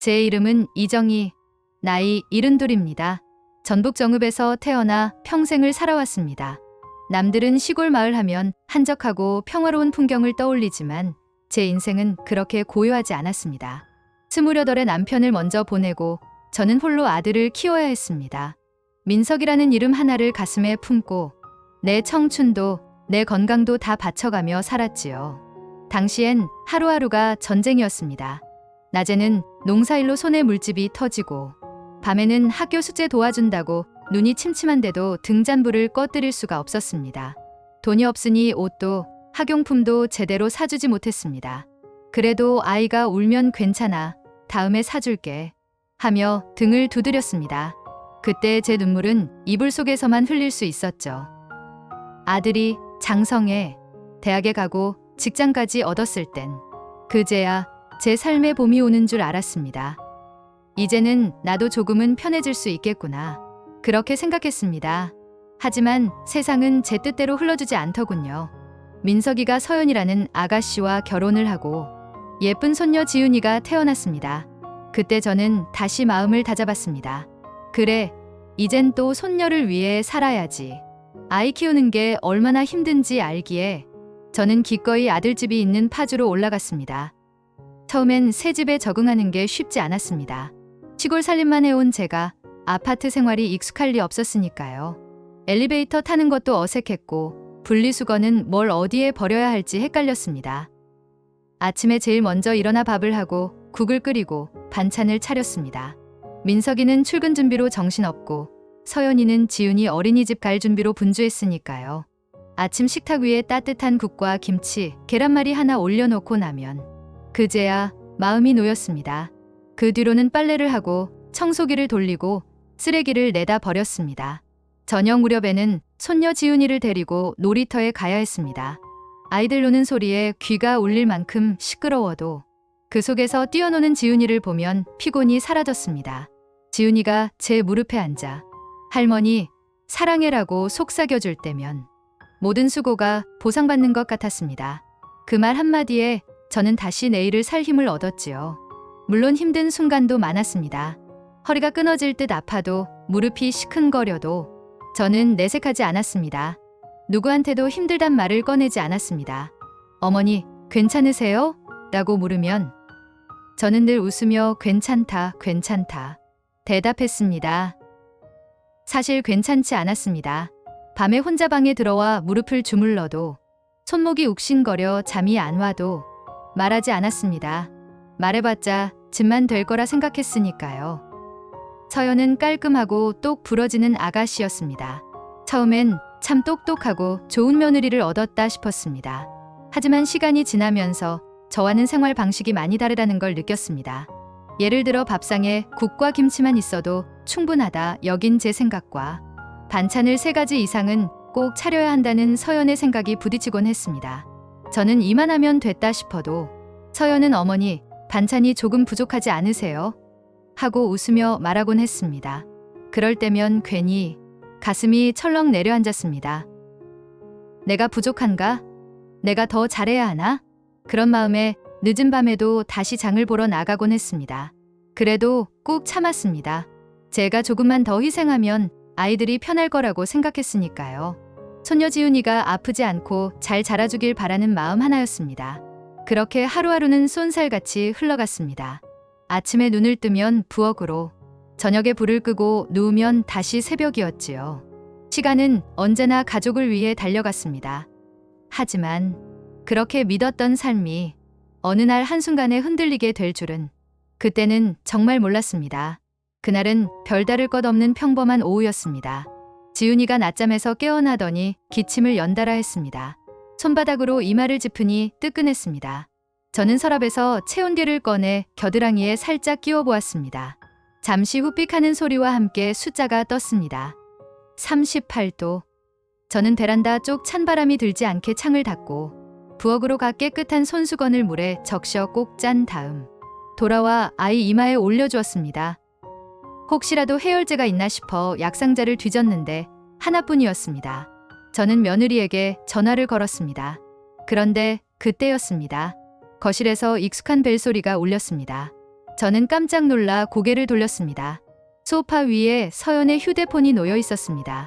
제 이름은 이정희, 나이 72입니다. 전북 정읍에서 태어나 평생을 살아왔습니다. 남들은 시골 마을 하면 한적하고 평화로운 풍경을 떠올리지만 제 인생은 그렇게 고요하지 않았습니다. 28에 남편을 먼저 보내고 저는 홀로 아들을 키워야 했습니다. 민석이라는 이름 하나를 가슴에 품고 내 청춘도 내 건강도 다 바쳐가며 살았지요. 당시엔 하루하루가 전쟁이었습니다. 낮에는 농사일로 손에 물집이 터지고 밤에는 학교 숙제 도와준다고 눈이 침침한데도 등잔불을 꺼뜨릴 수가 없었습니다. 돈이 없으니 옷도 학용품도 제대로 사주지 못했습니다. 그래도 아이가 울면 괜찮아, 다음에 사줄게 하며 등을 두드렸습니다. 그때 제 눈물은 이불 속에서만 흘릴 수 있었죠. 아들이 장성해 대학에 가고 직장까지 얻었을 땐 그제야 제 삶의 봄이 오는 줄 알았습니다. 이제는 나도 조금은 편해질 수 있겠구나. 그렇게 생각했습니다. 하지만 세상은 제 뜻대로 흘러주지 않더군요. 민석이가 서연이라는 아가씨와 결혼을 하고 예쁜 손녀 지훈이가 태어났습니다. 그때 저는 다시 마음을 다잡았습니다. 그래, 이젠 또 손녀를 위해 살아야지. 아이 키우는 게 얼마나 힘든지 알기에 저는 기꺼이 아들집이 있는 파주로 올라갔습니다. 처음엔 새 집에 적응하는 게 쉽지 않았습니다. 시골 살림만 해온 제가 아파트 생활이 익숙할 리 없었으니까요. 엘리베이터 타는 것도 어색했고 분리수거는 뭘 어디에 버려야 할지 헷갈렸습니다. 아침에 제일 먼저 일어나 밥을 하고 국을 끓이고 반찬을 차렸습니다. 민석이는 출근 준비로 정신없고 서연이는 지훈이 어린이집 갈 준비로 분주했으니까요. 아침 식탁 위에 따뜻한 국과 김치, 계란말이 하나 올려놓고 나면 그제야 마음이 놓였습니다. 그 뒤로는 빨래를 하고 청소기를 돌리고 쓰레기를 내다 버렸습니다. 저녁 무렵에는 손녀 지훈이를 데리고 놀이터에 가야 했습니다. 아이들 노는 소리에 귀가 울릴 만큼 시끄러워도 그 속에서 뛰어노는 지훈이를 보면 피곤이 사라졌습니다. 지훈이가 제 무릎에 앉아 할머니 사랑해라고 속삭여줄 때면 모든 수고가 보상받는 것 같았습니다. 그 말 한마디에 저는 다시 내일을 살 힘을 얻었지요. 물론 힘든 순간도 많았습니다. 허리가 끊어질 듯 아파도 무릎이 시큰거려도 저는 내색하지 않았습니다. 누구한테도 힘들단 말을 꺼내지 않았습니다. 어머니, 괜찮으세요? 라고 물으면 저는 늘 웃으며 괜찮다, 괜찮다 대답했습니다. 사실 괜찮지 않았습니다. 밤에 혼자 방에 들어와 무릎을 주물러도 손목이 욱신거려 잠이 안 와도 말하지 않았습니다. 말해봤자 짐만 될 거라 생각했으니까요. 서연은 깔끔하고 똑 부러지는 아가씨였습니다. 처음엔 참 똑똑하고 좋은 며느리를 얻었다 싶었습니다. 하지만 시간이 지나면서 저와는 생활 방식이 많이 다르다는 걸 느꼈습니다. 예를 들어 밥상에 국과 김치만 있어도 충분하다 여긴 제 생각과 반찬을 3가지 이상은 꼭 차려야 한다는 서연의 생각이 부딪히곤 했습니다. 저는 이만하면 됐다 싶어도 서연은 어머니, 반찬이 조금 부족하지 않으세요? 하고 웃으며 말하곤 했습니다. 그럴 때면 괜히 가슴이 철렁 내려앉았습니다. 내가 부족한가? 내가 더 잘해야 하나? 그런 마음에 늦은 밤에도 다시 장을 보러 나가곤 했습니다. 그래도 꾹 참았습니다. 제가 조금만 더 희생하면 아이들이 편할 거라고 생각했으니까요. 손녀 지훈이가 아프지 않고 잘 자라주길 바라는 마음 하나였습니다. 그렇게 하루하루는 쏜살같이 흘러갔습니다. 아침에 눈을 뜨면 부엌으로, 저녁에 불을 끄고 누우면 다시 새벽이었지요. 시간은 언제나 가족을 위해 달려갔습니다. 하지만 그렇게 믿었던 삶이 어느 날 한순간에 흔들리게 될 줄은 그때는 정말 몰랐습니다. 그날은 별다를 것 없는 평범한 오후였습니다. 지훈이가 낮잠에서 깨어나더니 기침을 연달아 했습니다. 손바닥으로 이마를 짚으니 뜨끈했습니다. 저는 서랍에서 체온계를 꺼내 겨드랑이에 살짝 끼워 보았습니다. 잠시 후 삑하는 소리와 함께 숫자가 떴습니다. 38도. 저는 베란다 쪽 찬바람이 들지 않게 창을 닫고 부엌으로 가 깨끗한 손수건을 물에 적셔 꼭 짠 다음 돌아와 아이 이마에 올려주었습니다. 혹시라도 해열제가 있나 싶어 약상자를 뒤졌는데 하나뿐이었습니다. 저는 며느리에게 전화를 걸었습니다. 그런데 그때였습니다. 거실에서 익숙한 벨소리가 울렸습니다. 저는 깜짝 놀라 고개를 돌렸습니다. 소파 위에 서연의 휴대폰이 놓여 있었습니다.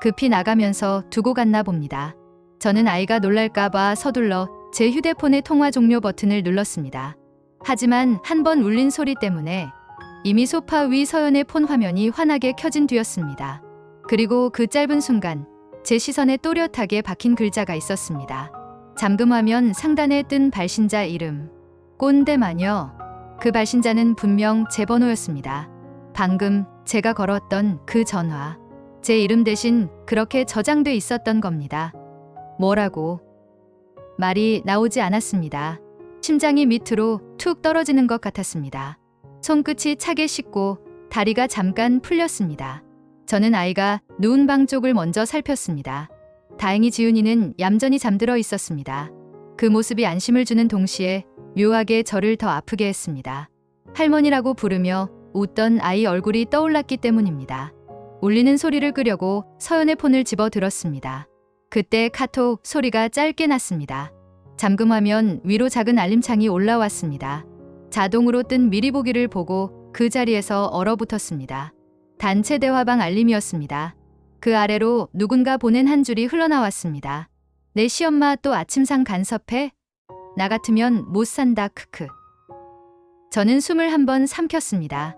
급히 나가면서 두고 갔나 봅니다. 저는 아이가 놀랄까봐 서둘러 제 휴대폰의 통화 종료 버튼을 눌렀습니다. 하지만 한 번 울린 소리 때문에 이미 소파 위 서연의 폰 화면이 환하게 켜진 뒤였습니다. 그리고 그 짧은 순간 제 시선에 또렷하게 박힌 글자가 있었습니다. 잠금 화면 상단에 뜬 발신자 이름. 꼰대마녀. 그 발신자는 분명 제 번호였습니다. 방금 제가 걸었던 그 전화. 제 이름 대신 그렇게 저장돼 있었던 겁니다. 뭐라고? 말이 나오지 않았습니다. 심장이 밑으로 툭 떨어지는 것 같았습니다. 손끝이 차게 씻고 다리가 잠깐 풀렸습니다. 저는 아이가 누운 방 쪽을 먼저 살폈습니다. 다행히 지훈이는 얌전히 잠들어 있었습니다. 그 모습이 안심을 주는 동시에 묘하게 저를 더 아프게 했습니다. 할머니라고 부르며 웃던 아이 얼굴이 떠올랐기 때문입니다. 울리는 소리를 끄려고 서연의 폰을 집어 들었습니다. 그때 카톡 소리가 짧게 났습니다. 잠금하면 위로 작은 알림창이 올라왔습니다. 자동으로 뜬 미리 보기를 보고 그 자리에서 얼어붙었습니다. 단체 대화방 알림이었습니다. 그 아래로 누군가 보낸 한 줄이 흘러나왔습니다. 내 시엄마 또 아침상 간섭해? 나 같으면 못 산다 크크. 저는 숨을 한번 삼켰습니다.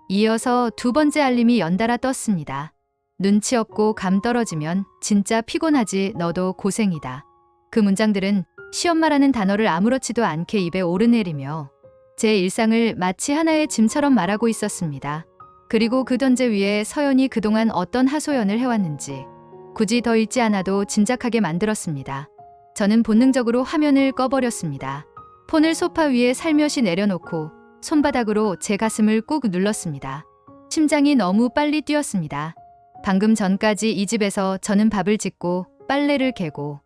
이어서 두 번째 알림이 연달아 떴습니다. 눈치 없고 감 떨어지면 진짜 피곤하지 너도 고생이다. 그 문장들은 시엄마라는 단어를 아무렇지도 않게 입에 오르내리며 제 일상을 마치 하나의 짐처럼 말하고 있었습니다. 그리고 그 던제 위에 서연이 그동안 어떤 하소연을 해왔는지 굳이 더 읽지 않아도 짐작하게 만들었습니다. 저는 본능적으로 화면을 꺼버렸습니다. 폰을 소파 위에 살며시 내려놓고 손바닥으로 제 가슴을 꾹 눌렀습니다. 심장이 너무 빨리 뛰었습니다. 방금 전까지 이 집에서 저는 밥을 짓고 빨래를 개고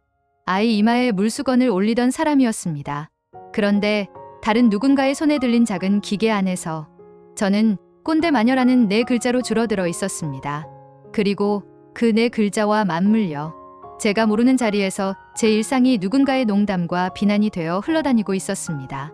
아이 이마에 물수건을 올리던 사람이었습니다. 그런데 다른 누군가의 손에 들린 작은 기계 안에서 저는 꼰대 마녀라는 네 글자로 줄어들어 있었습니다. 그리고 그 네 글자와 맞물려 제가 모르는 자리에서 제 일상이 누군가의 농담과 비난이 되어 흘러다니고 있었습니다.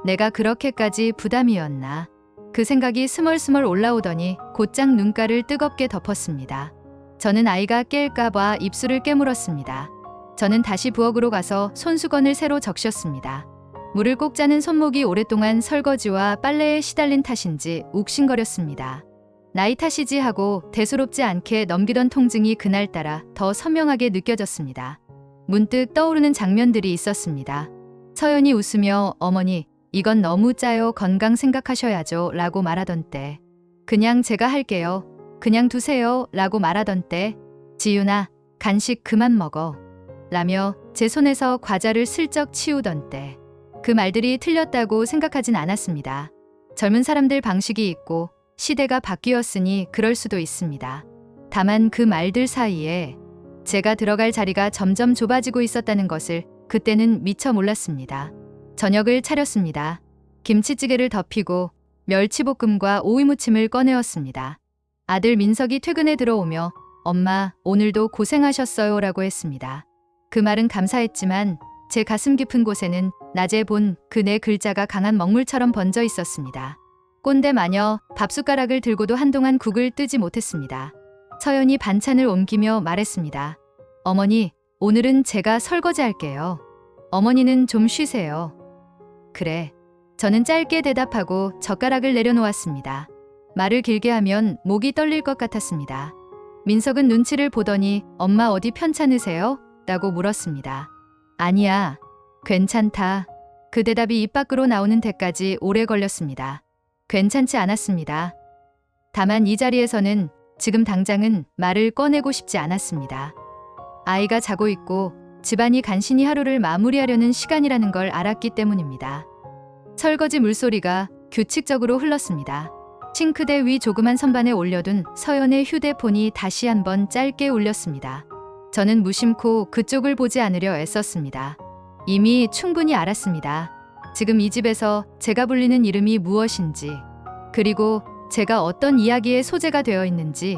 내가 그렇게까지 부담이었나? 그 생각이 스멀스멀 올라오더니 곧장 눈가를 뜨겁게 덮었습니다. 저는 아이가 깰까봐 입술을 깨물었습니다. 저는 다시 부엌으로 가서 손수건을 새로 적셨습니다. 물을 꼭 짜는 손목이 오랫동안 설거지와 빨래에 시달린 탓인지 욱신거렸습니다. 나이 탓이지 하고 대수롭지 않게 넘기던 통증이 그날따라 더 선명하게 느껴졌습니다. 문득 떠오르는 장면들이 있었습니다. 서연이 웃으며 어머니 이건 너무 짜요 건강 생각하셔야죠 라고 말하던 때 그냥 제가 할게요 그냥 두세요 라고 말하던 때 지윤아 간식 그만 먹어 라며 제 손에서 과자를 슬쩍 치우던 때 그 말들이 틀렸다고 생각하진 않았습니다. 젊은 사람들 방식이 있고 시대가 바뀌었으니 그럴 수도 있습니다. 다만 그 말들 사이에 제가 들어갈 자리가 점점 좁아지고 있었다는 것을 그때는 미처 몰랐습니다. 저녁을 차렸습니다. 김치찌개를 덮이고 멸치볶음과 오이무침을 꺼내었습니다. 아들 민석이 퇴근해 들어오며 엄마 오늘도 고생하셨어요 라고 했습니다. 그 말은 감사했지만 제 가슴 깊은 곳에는 낮에 본 그 네 글자가 강한 먹물처럼 번져 있었습니다. 꼰대 마녀 밥숟가락을 들고도 한동안 국을 뜨지 못했습니다. 서연이 반찬을 옮기며 말했습니다. 어머니 오늘은 제가 설거지할게요. 어머니는 좀 쉬세요. 그래. 저는 짧게 대답하고 젓가락을 내려놓았습니다. 말을 길게 하면 목이 떨릴 것 같았습니다. 민석은 눈치를 보더니 엄마 어디 편찮으세요? 라고 물었습니다. 아니야. 괜찮다. 그 대답이 입 밖으로 나오는 데까지 오래 걸렸습니다. 괜찮지 않았습니다. 다만 이 자리에서는 지금 당장은 말을 꺼내고 싶지 않았습니다. 아이가 자고 있고 집안이 간신히 하루를 마무리하려는 시간이라는 걸 알았기 때문입니다. 설거지 물소리가 규칙적으로 흘렀습니다. 싱크대 위 조그만 선반에 올려둔 서연의 휴대폰이 다시 한번 짧게 울렸습니다. 저는 무심코 그쪽을 보지 않으려 애썼습니다. 이미 충분히 알았습니다. 지금 이 집에서 제가 불리는 이름이 무엇인지, 그리고 제가 어떤 이야기의 소재가 되어 있는지.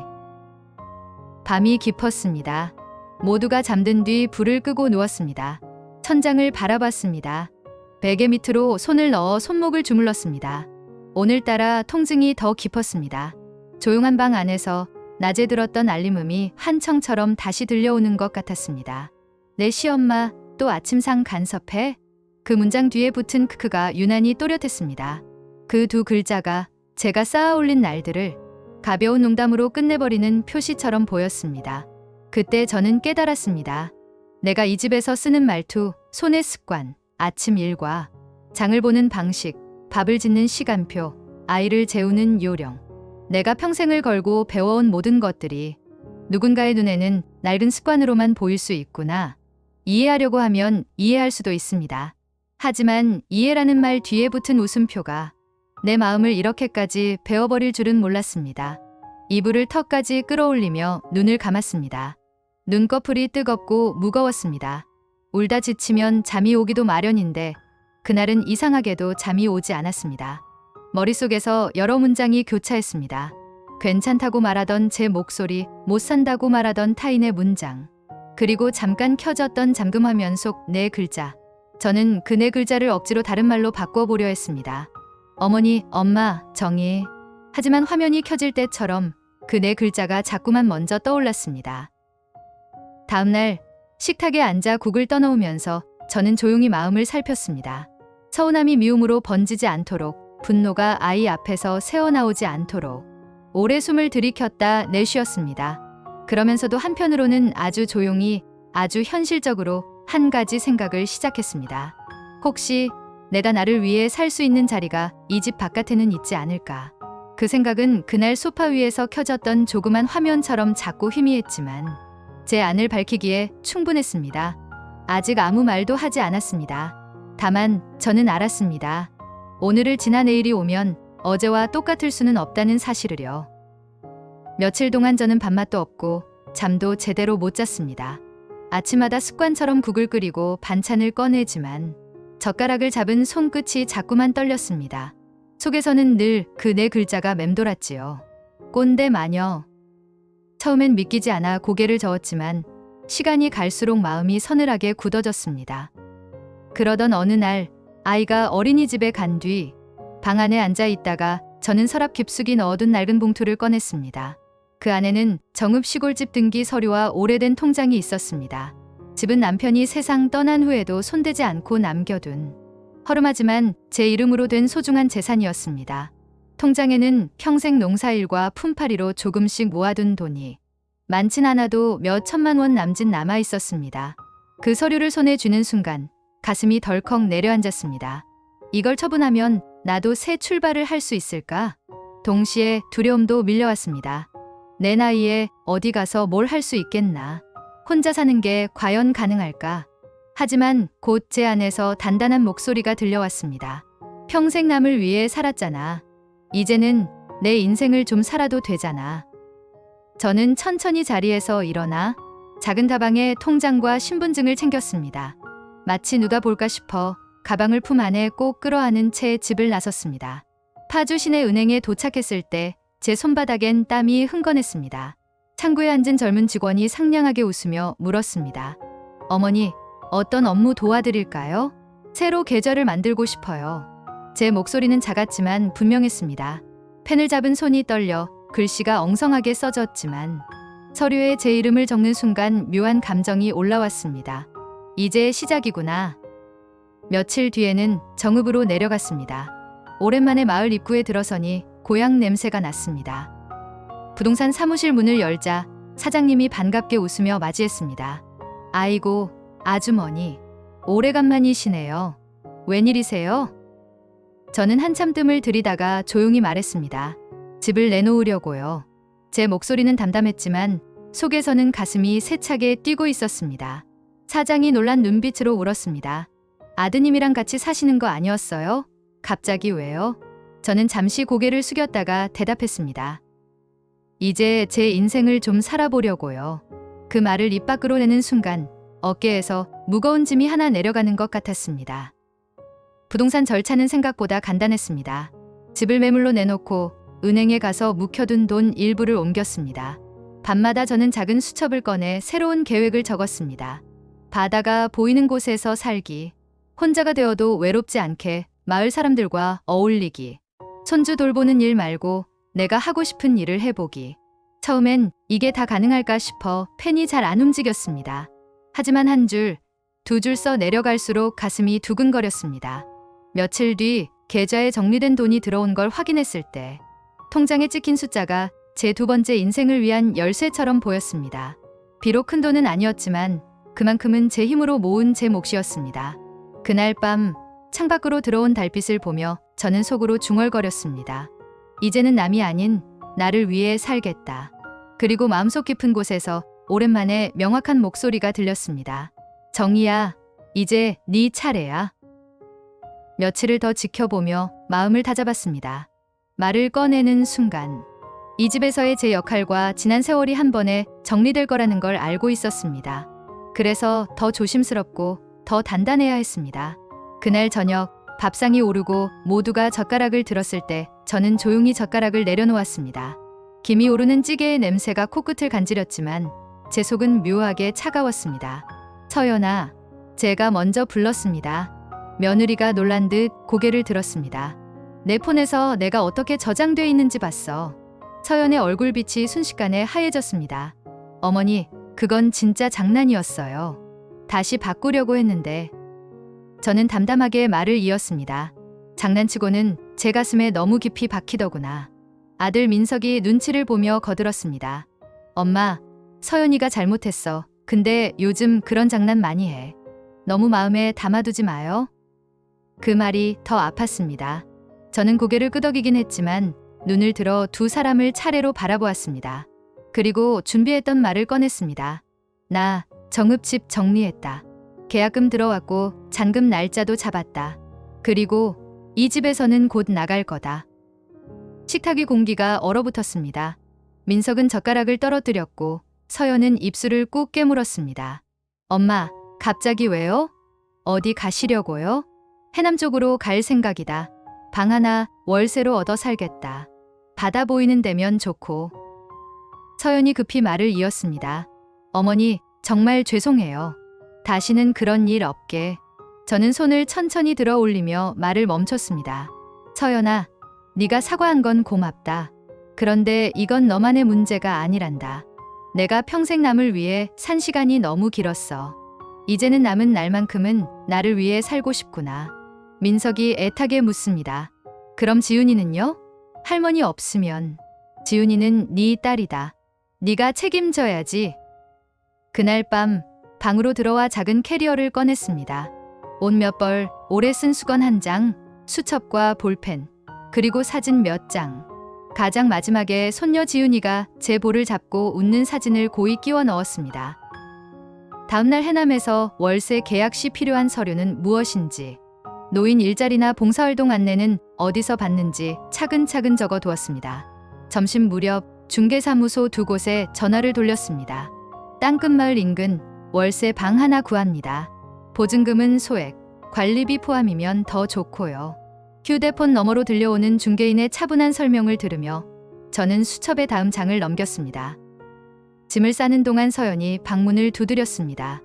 밤이 깊었습니다. 모두가 잠든 뒤 불을 끄고 누웠습니다. 천장을 바라봤습니다. 베개 밑으로 손을 넣어 손목을 주물렀습니다. 오늘따라 통증이 더 깊었습니다. 조용한 방 안에서 낮에 들었던 알림음이 한청처럼 다시 들려오는 것 같았습니다. 내 시엄마 또 아침상 간섭해? 그 문장 뒤에 붙은 크크가 유난히 또렷했습니다. 그 두 글자가 제가 쌓아올린 날들을 가벼운 농담으로 끝내버리는 표시처럼 보였습니다. 그때 저는 깨달았습니다. 내가 이 집에서 쓰는 말투, 손의 습관, 아침 일과 장을 보는 방식, 밥을 짓는 시간표, 아이를 재우는 요령. 내가 평생을 걸고 배워온 모든 것들이 누군가의 눈에는 낡은 습관으로만 보일 수 있구나. 이해하려고 하면 이해할 수도 있습니다. 하지만 이해라는 말 뒤에 붙은 웃음표가 내 마음을 이렇게까지 베어버릴 줄은 몰랐습니다. 이불을 턱까지 끌어올리며 눈을 감았습니다. 눈꺼풀이 뜨겁고 무거웠습니다. 울다 지치면 잠이 오기도 마련인데 그날은 이상하게도 잠이 오지 않았습니다. 머릿속에서 여러 문장이 교차했습니다. 괜찮다고 말하던 제 목소리, 못 산다고 말하던 타인의 문장, 그리고 잠깐 켜졌던 잠금화면 속 네 글자. 저는 그 네 글자를 억지로 다른 말로 바꿔보려 했습니다. 어머니, 엄마, 정희. 하지만 화면이 켜질 때처럼 그 네 글자가 자꾸만 먼저 떠올랐습니다. 다음날 식탁에 앉아 국을 떠넣으면서 저는 조용히 마음을 살폈습니다. 서운함이 미움으로 번지지 않도록, 분노가 아이 앞에서 새어나오지 않도록 오래 숨을 들이켰다 내쉬었습니다. 그러면서도 한편으로는 아주 조용히, 아주 현실적으로 한 가지 생각을 시작했습니다. 혹시 내가 나를 위해 살 수 있는 자리가 이 집 바깥에는 있지 않을까? 그 생각은 그날 소파 위에서 켜졌던 조그만 화면처럼 작고 희미했지만 제 안을 밝히기에 충분했습니다. 아직 아무 말도 하지 않았습니다. 다만 저는 알았습니다. 오늘을 지나 내일이 오면 어제와 똑같을 수는 없다는 사실을요. 며칠 동안 저는 밥맛도 없고 잠도 제대로 못 잤습니다. 아침마다 습관처럼 국을 끓이고 반찬을 꺼내지만 젓가락을 잡은 손끝이 자꾸만 떨렸습니다. 속에서는 늘 그 네 글자가 맴돌았지요. 꼰대 마녀. 처음엔 믿기지 않아 고개를 저었지만 시간이 갈수록 마음이 서늘하게 굳어졌습니다. 그러던 어느 날 아이가 어린이집에 간 뒤 방 안에 앉아 있다가 저는 서랍 깊숙이 넣어둔 낡은 봉투를 꺼냈습니다. 그 안에는 정읍 시골집 등기 서류와 오래된 통장이 있었습니다. 집은 남편이 세상 떠난 후에도 손대지 않고 남겨둔 허름하지만 제 이름으로 된 소중한 재산이었습니다. 통장에는 평생 농사일과 품팔이로 조금씩 모아둔 돈이 많진 않아도 몇 천만 원 남짓 남아 있었습니다. 그 서류를 손에 쥐는 순간 가슴이 덜컥 내려앉았습니다. 이걸 처분하면 나도 새 출발을 할 수 있을까? 동시에 두려움도 밀려왔습니다. 내 나이에 어디 가서 뭘 할 수 있겠나? 혼자 사는 게 과연 가능할까? 하지만 곧 제 안에서 단단한 목소리가 들려왔습니다. 평생 남을 위해 살았잖아. 이제는 내 인생을 좀 살아도 되잖아. 저는 천천히 자리에서 일어나 작은 다방에 통장과 신분증을 챙겼습니다. 마치 누가 볼까 싶어 가방을 품 안에 꼭 끌어안은 채 집을 나섰습니다. 파주 시내 은행에 도착했을 때 제 손바닥엔 땀이 흥건했습니다. 창구에 앉은 젊은 직원이 상냥하게 웃으며 물었습니다. 어머니, 어떤 업무 도와드릴까요? 새로 계좌를 만들고 싶어요. 제 목소리는 작았지만 분명했습니다. 펜을 잡은 손이 떨려 글씨가 엉성하게 써졌지만 서류에 제 이름을 적는 순간 묘한 감정이 올라왔습니다. 이제 시작이구나. 며칠 뒤에는 정읍으로 내려갔습니다. 오랜만에 마을 입구에 들어서니 고향 냄새가 났습니다. 부동산 사무실 문을 열자 사장님이 반갑게 웃으며 맞이했습니다. 아이고, 아주머니, 오래간만이시네요. 웬일이세요? 저는 한참 뜸을 들이다가 조용히 말했습니다. 집을 내놓으려고요. 제 목소리는 담담했지만 속에서는 가슴이 세차게 뛰고 있었습니다. 사장이 놀란 눈빛으로 울었습니다. 아드님이랑 같이 사시는 거 아니었어요? 갑자기 왜요? 저는 잠시 고개를 숙였다가 대답했습니다. 이제 제 인생을 좀 살아보려고요. 그 말을 입 밖으로 내는 순간 어깨에서 무거운 짐이 하나 내려가는 것 같았습니다. 부동산 절차는 생각보다 간단했습니다. 집을 매물로 내놓고 은행에 가서 묵혀둔 돈 일부를 옮겼습니다. 밤마다 저는 작은 수첩을 꺼내 새로운 계획을 적었습니다. 바다가 보이는 곳에서 살기, 혼자가 되어도 외롭지 않게 마을 사람들과 어울리기, 손주 돌보는 일 말고 내가 하고 싶은 일을 해보기. 처음엔 이게 다 가능할까 싶어 펜이 잘 안 움직였습니다. 하지만 한 줄, 두 줄 써 내려갈수록 가슴이 두근거렸습니다. 며칠 뒤 계좌에 정리된 돈이 들어온 걸 확인했을 때 통장에 찍힌 숫자가 제 두 번째 인생을 위한 열쇠처럼 보였습니다. 비록 큰 돈은 아니었지만 그만큼은 제 힘으로 모은 제 몫이었습니다. 그날 밤 창밖으로 들어온 달빛을 보며 저는 속으로 중얼거렸습니다. 이제는 남이 아닌 나를 위해 살겠다. 그리고 마음속 깊은 곳에서 오랜만에 명확한 목소리가 들렸습니다. 정희야, 이제 네 차례야. 며칠을 더 지켜보며 마음을 다잡았습니다. 말을 꺼내는 순간 이 집에서의 제 역할과 지난 세월이 한 번에 정리될 거라는 걸 알고 있었습니다. 그래서 더 조심스럽고 더 단단해야 했습니다. 그날 저녁 밥상이 오르고 모두가 젓가락을 들었을 때 저는 조용히 젓가락을 내려놓았습니다. 김이 오르는 찌개의 냄새가 코끝을 간지렸지만 제 속은 묘하게 차가웠습니다. 서연아, 제가 먼저 불렀습니다. 며느리가 놀란 듯 고개를 들었습니다. 내 폰에서 내가 어떻게 저장돼 있는지 봤어. 서연의 얼굴빛이 순식간에 하얘졌습니다. 어머니, 그건 진짜 장난이었어요. 다시 바꾸려고 했는데. 저는 담담하게 말을 이었습니다. 장난치고는 제 가슴에 너무 깊이 박히더구나. 아들 민석이 눈치를 보며 거들었습니다. 엄마, 서연이가 잘못했어. 근데 요즘 그런 장난 많이 해. 너무 마음에 담아두지 마요. 그 말이 더 아팠습니다. 저는 고개를 끄덕이긴 했지만 눈을 들어 두 사람을 차례로 바라보았습니다. 그리고 준비했던 말을 꺼냈습니다. 나 정읍집 정리했다. 계약금 들어왔고 잔금 날짜도 잡았다. 그리고 이 집에서는 곧 나갈 거다. 식탁 위 공기가 얼어붙었습니다. 민석은 젓가락을 떨어뜨렸고 서연은 입술을 꾹 깨물었습니다. 엄마, 갑자기 왜요? 어디 가시려고요? 해남 쪽으로 갈 생각이다. 방 하나 월세로 얻어 살겠다. 바다 보이는 데면 좋고. 서연이 급히 말을 이었습니다. 어머니, 정말 죄송해요. 다시는 그런 일 없게. 저는 손을 천천히 들어 올리며 말을 멈췄습니다. 서연아, 네가 사과한 건 고맙다. 그런데 이건 너만의 문제가 아니란다. 내가 평생 남을 위해 산 시간이 너무 길었어. 이제는 남은 날만큼은 나를 위해 살고 싶구나. 민석이 애타게 묻습니다. 그럼 지훈이는요? 할머니 없으면. 지훈이는 네 딸이다. 네가 책임져야지. 그날 밤 방으로 들어와 작은 캐리어를 꺼냈습니다. 옷 몇 벌, 오래 쓴 수건 한 장, 수첩과 볼펜, 그리고 사진 몇 장. 가장 마지막에 손녀 지훈이가 제 볼을 잡고 웃는 사진을 고이 끼워 넣었습니다. 다음날 해남에서 월세 계약 시 필요한 서류는 무엇인지, 노인 일자리나 봉사활동 안내는 어디서 받는지 차근차근 적어두었습니다. 점심 무렵 중개사무소 두 곳에 전화를 돌렸습니다. 땅끝마을 인근 월세 방 하나 구합니다. 보증금은 소액, 관리비 포함이면 더 좋고요. 휴대폰 너머로 들려오는 중개인의 차분한 설명을 들으며 저는 수첩의 다음 장을 넘겼습니다. 짐을 싸는 동안 서연이 방문을 두드렸습니다.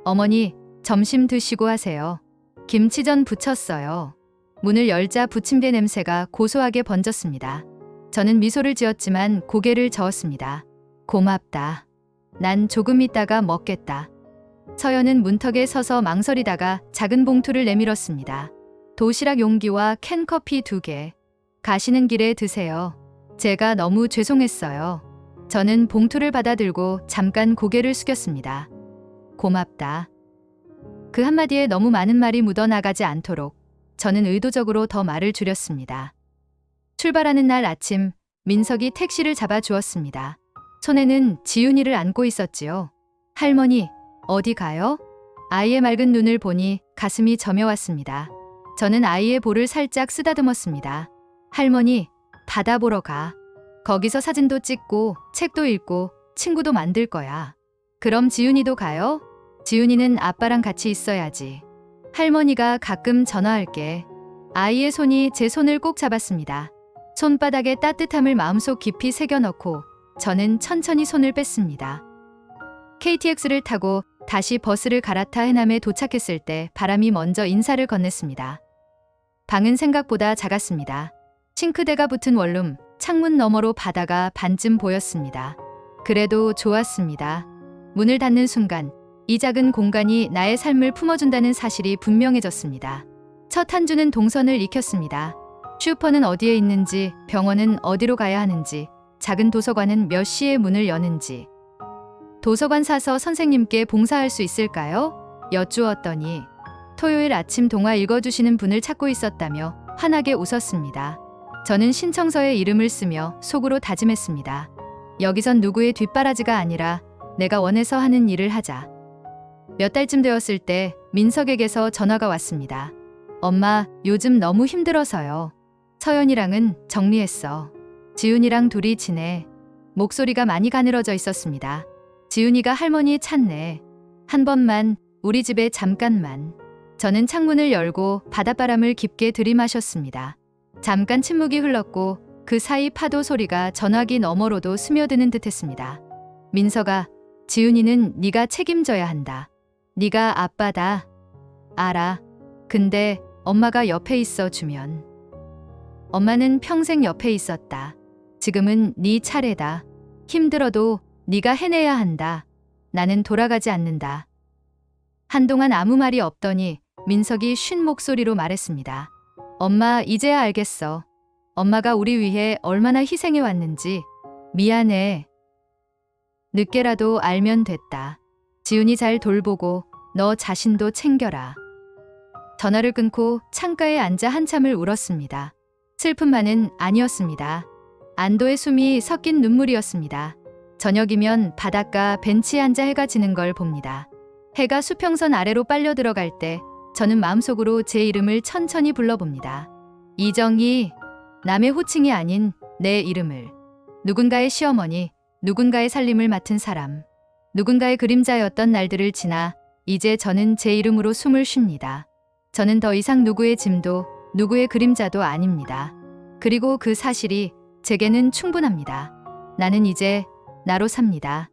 어머니, 점심 드시고 하세요. 김치전 부쳤어요. 문을 열자 부침개 냄새가 고소하게 번졌습니다. 저는 미소를 지었지만 고개를 저었습니다. 고맙다. 난 조금 있다가 먹겠다. 서연은 문턱에 서서 망설이다가 작은 봉투를 내밀었습니다. 도시락 용기와 캔커피 2개. 가시는 길에 드세요. 제가 너무 죄송했어요. 저는 봉투를 받아들고 잠깐 고개를 숙였습니다. 고맙다. 그 한마디에 너무 많은 말이 묻어나가지 않도록 저는 의도적으로 더 말을 줄였습니다. 출발하는 날 아침 민석이 택시를 잡아 주었습니다. 손에는 지훈이를 안고 있었지요. 할머니, 어디 가요? 아이의 맑은 눈을 보니 가슴이 저며왔습니다. 저는 아이의 볼을 살짝 쓰다듬었습니다. 할머니, 바다 보러 가. 거기서 사진도 찍고 책도 읽고 친구도 만들 거야. 그럼 지훈이도 가요? 지훈이는 아빠랑 같이 있어야지. 할머니가 가끔 전화할게. 아이의 손이 제 손을 꼭 잡았습니다. 손바닥에 따뜻함을 마음속 깊이 새겨넣고 저는 천천히 손을 뺐습니다. KTX를 타고 다시 버스를 갈아타 해남에 도착했을 때 바람이 먼저 인사를 건넸습니다. 방은 생각보다 작았습니다. 싱크대가 붙은 원룸, 창문 너머로 바다가 반쯤 보였습니다. 그래도 좋았습니다. 문을 닫는 순간 이 작은 공간이 나의 삶을 품어준다는 사실이 분명해졌습니다. 첫 한 주는 동선을 익혔습니다. 슈퍼는 어디에 있는지, 병원은 어디로 가야 하는지, 작은 도서관은 몇 시에 문을 여는지. 도서관 사서 선생님께 봉사할 수 있을까요? 여쭈었더니 토요일 아침 동화 읽어주시는 분을 찾고 있었다며 환하게 웃었습니다. 저는 신청서에 이름을 쓰며 속으로 다짐했습니다. 여기선 누구의 뒷바라지가 아니라 내가 원해서 하는 일을 하자. 몇 달쯤 되었을 때 민석에게서 전화가 왔습니다. 엄마, 요즘 너무 힘들어서요. 서연이랑은 정리했어. 지훈이랑 둘이 지내. 목소리가 많이 가늘어져 있었습니다. 지훈이가 할머니 찾네. 한 번만, 우리 집에 잠깐만. 저는 창문을 열고 바닷바람을 깊게 들이마셨습니다. 잠깐 침묵이 흘렀고 그 사이 파도 소리가 전화기 너머로도 스며드는 듯했습니다. 민석아, 지훈이는 네가 책임져야 한다. 네가 아빠다. 알아. 근데 엄마가 옆에 있어 주면. 엄마는 평생 옆에 있었다. 지금은 네 차례다. 힘들어도 네가 해내야 한다. 나는 돌아가지 않는다. 한동안 아무 말이 없더니 민석이 쉰 목소리로 말했습니다. 엄마, 이제야 알겠어. 엄마가 우리 위해 얼마나 희생해 왔는지. 미안해. 늦게라도 알면 됐다. 지훈이 잘 돌보고 너 자신도 챙겨라. 전화를 끊고 창가에 앉아 한참을 울었습니다. 슬픔만은 아니었습니다. 안도의 숨이 섞인 눈물이었습니다. 저녁이면 바닷가 벤치에 앉아 해가 지는 걸 봅니다. 해가 수평선 아래로 빨려 들어갈 때 저는 마음속으로 제 이름을 천천히 불러봅니다. 이정희, 남의 호칭이 아닌 내 이름을. 누군가의 시어머니, 누군가의 살림을 맡은 사람, 누군가의 그림자였던 날들을 지나 이제 저는 제 이름으로 숨을 쉽니다. 저는 더 이상 누구의 짐도 누구의 그림자도 아닙니다. 그리고 그 사실이 제게는 충분합니다. 나는 이제 나로 삽니다.